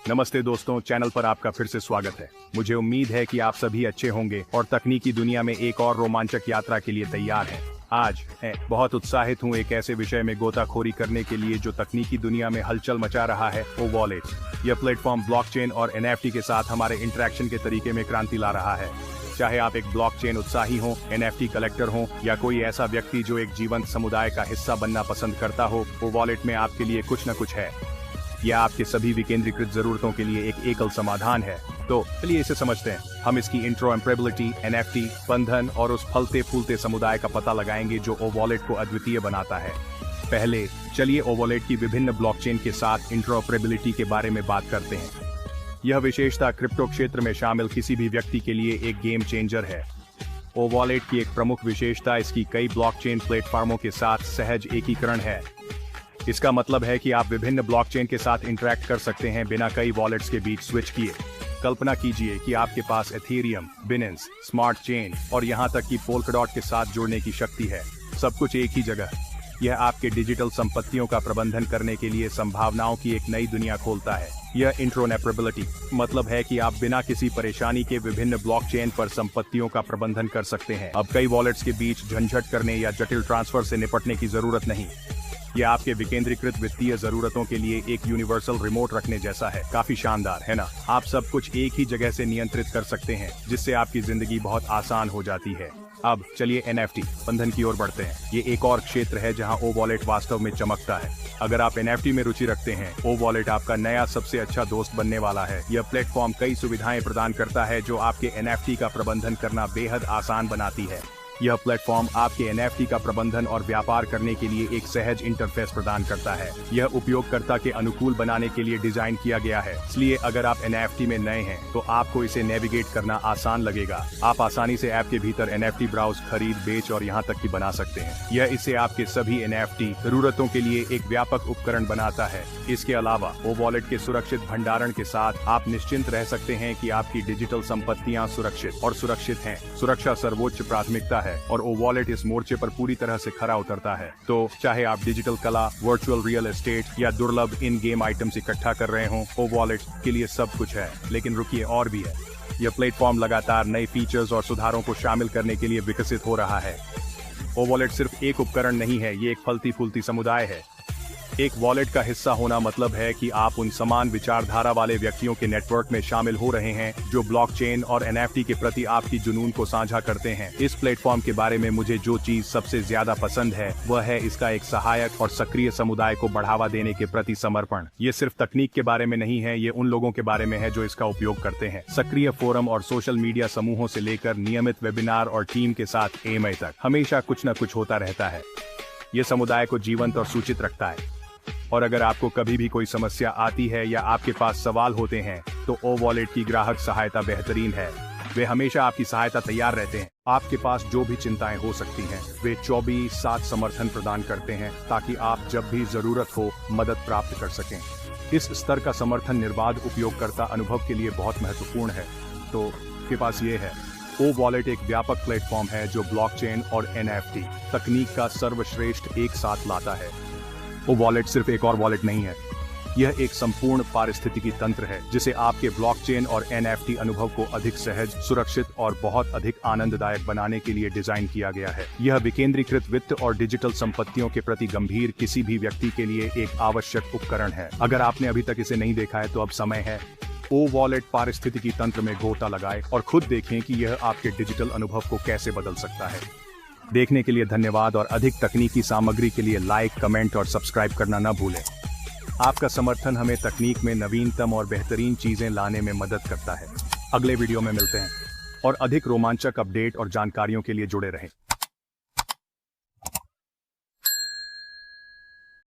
नमस्ते दोस्तों, चैनल पर आपका फिर से स्वागत है। मुझे उम्मीद है कि आप सभी अच्छे होंगे और तकनीकी दुनिया में एक और रोमांचक यात्रा के लिए तैयार हैं। आज बहुत उत्साहित हूँ एक ऐसे विषय में गोताखोरी करने के लिए जो तकनीकी दुनिया में हलचल मचा रहा है, वो वॉलेट। यह प्लेटफॉर्म ब्लॉकचेन और एनएफटी के साथ हमारे इंटरेक्शन के तरीके में क्रांति ला रहा है। चाहे आप एक ब्लॉकचेन उत्साही हो, एनएफटी कलेक्टर हो या कोई ऐसा व्यक्ति जो एक जीवंत समुदाय का हिस्सा बनना पसंद करता हो, वो वॉलेट में आपके लिए कुछ न कुछ है। यह आपके सभी विकेंद्रीकृत जरूरतों के लिए एक एकल समाधान है। तो चलिए इसे समझते हैं। हम इसकी इंट्रोपरेबिलिटी, एनएफटी, बंधन और उस फलते फूलते समुदाय का पता लगाएंगे जो ओ वॉलेट को अद्वितीय बनाता है। पहले चलिए ओ वॉलेट की विभिन्न ब्लॉकचेन के साथ इंट्रोपरेबिलिटी के बारे में बात करते हैं। यह विशेषता क्रिप्टो क्षेत्र में शामिल किसी भी व्यक्ति के लिए एक गेम चेंजर है। ओ वॉलेट की एक प्रमुख विशेषता इसकी कई ब्लॉकचेन प्लेटफॉर्मों के साथ सहज एकीकरण है। इसका मतलब है कि आप विभिन्न ब्लॉकचेन के साथ इंटरैक्ट कर सकते हैं बिना कई वॉलेट्स के बीच स्विच किए। कल्पना कीजिए कि आपके पास एथेरियम, बिनेंस, स्मार्ट चेन और यहाँ तक कि पोल्काडॉट के साथ जुड़ने की शक्ति है, सब कुछ एक ही जगह। यह आपके डिजिटल संपत्तियों का प्रबंधन करने के लिए संभावनाओं की एक नई दुनिया खोलता है। यह इंट्रोपरेबिलिटी मतलब है कि आप बिना किसी परेशानी के विभिन्न ब्लॉकचेन पर संपत्तियों का प्रबंधन कर सकते हैं। अब कई वॉलेट्स के बीच झंझट करने या जटिल ट्रांसफर से निपटने की जरूरत नहीं। यह आपके विकेंद्रीकृत वित्तीय जरूरतों के लिए एक यूनिवर्सल रिमोट रखने जैसा है। काफी शानदार है ना? आप सब कुछ एक ही जगह से नियंत्रित कर सकते हैं, जिससे आपकी जिंदगी बहुत आसान हो जाती है। अब चलिए एनएफटी बंधन की ओर बढ़ते हैं। ये एक और क्षेत्र है जहां ओ वॉलेट वास्तव में चमकता है। अगर आप एनएफटी में रुचि रखते हैं, ओ वॉलेट आपका नया सबसे अच्छा दोस्त बनने वाला है। यह प्लेटफॉर्म कई सुविधाएं प्रदान करता है जो आपके एनएफटी का प्रबंधन करना बेहद आसान बनाती है। यह प्लेटफॉर्म आपके एनएफटी का प्रबंधन और व्यापार करने के लिए एक सहज इंटरफेस प्रदान करता है। यह उपयोगकर्ता के अनुकूल बनाने के लिए डिजाइन किया गया है, इसलिए अगर आप एनएफटी में नए हैं तो आपको इसे नेविगेट करना आसान लगेगा। आप आसानी से ऐप के भीतर एनएफटी ब्राउज, खरीद, बेच और यहाँ तक कि बना सकते हैं। यह इसे आपके सभी एनएफटी जरूरतों के लिए एक व्यापक उपकरण बनाता है। इसके अलावा ओ वॉलेट के सुरक्षित भंडारण के साथ आप निश्चिंत रह सकते हैं कि आपकी डिजिटल संपत्तियां सुरक्षित हैं। सुरक्षा सर्वोच्च प्राथमिकता है और ओ वॉलेट इस मोर्चे पर पूरी तरह से खरा उतरता है। तो चाहे आप डिजिटल कला, वर्चुअल रियल एस्टेट या दुर्लभ इन गेम आइटम्स इकट्ठा कर रहे हों, ओ वॉलेट के लिए सब कुछ है। लेकिन रुकिए, और भी है। यह प्लेटफॉर्म लगातार नए फीचर्स और सुधारों को शामिल करने के लिए विकसित हो रहा है। ओ वॉलेट सिर्फ एक उपकरण नहीं है, ये एक फलती फूलती समुदाय है। एक वॉलेट का हिस्सा होना मतलब है कि आप उन समान विचारधारा वाले व्यक्तियों के नेटवर्क में शामिल हो रहे हैं जो ब्लॉकचेन और एनएफटी के प्रति आपकी जुनून को साझा करते हैं। इस प्लेटफॉर्म के बारे में मुझे जो चीज सबसे ज्यादा पसंद है वह है इसका एक सहायक और सक्रिय समुदाय को बढ़ावा देने के प्रति समर्पण। ये सिर्फ तकनीक के बारे में नहीं है, ये उन लोगों के बारे में है जो इसका उपयोग करते हैं। सक्रिय फोरम और सोशल मीडिया समूहों से लेकर नियमित वेबिनार और टीम के साथ ईमेल तक हमेशा कुछ न कुछ होता रहता है। ये समुदाय को जीवंत और सूचित रखता है। और अगर आपको कभी भी कोई समस्या आती है या आपके पास सवाल होते हैं तो ओ वॉलेट की ग्राहक सहायता बेहतरीन है। वे हमेशा आपकी सहायता तैयार रहते हैं। आपके पास जो भी चिंताएं हो सकती हैं, वे 24/7 समर्थन प्रदान करते हैं ताकि आप जब भी जरूरत हो मदद प्राप्त कर सकें। इस स्तर का समर्थन निर्बाध उपयोगकर्ता अनुभव के लिए बहुत महत्वपूर्ण है। तो आपके पास ये है। ओ वॉलेट एक व्यापक प्लेटफॉर्म है जो ब्लॉकचेन और एनएफटी तकनीक का सर्वश्रेष्ठ एक साथ लाता है। ओ वॉलेट सिर्फ एक और वॉलेट नहीं है, यह एक संपूर्ण पारिस्थितिकी तंत्र है जिसे आपके ब्लॉकचेन और एनएफटी अनुभव को अधिक सहज, सुरक्षित और बहुत अधिक आनंददायक बनाने के लिए डिजाइन किया गया है। यह विकेंद्रीकृत वित्त और डिजिटल संपत्तियों के प्रति गंभीर किसी भी व्यक्ति के लिए एक आवश्यक उपकरण है। अगर आपने अभी तक इसे नहीं देखा है तो अब समय है। ओ वॉलेट पारिस्थितिकी तंत्र में गोता लगाए और खुद देखें कि यह आपके डिजिटल अनुभव को कैसे बदल सकता है। देखने के लिए धन्यवाद और अधिक तकनीकी सामग्री के लिए लाइक, कमेंट और सब्सक्राइब करना न भूलें। आपका समर्थन हमें तकनीक में नवीनतम और बेहतरीन चीजें लाने में मदद करता है। अगले वीडियो में मिलते हैं और अधिक रोमांचक अपडेट और जानकारियों के लिए जुड़े रहें।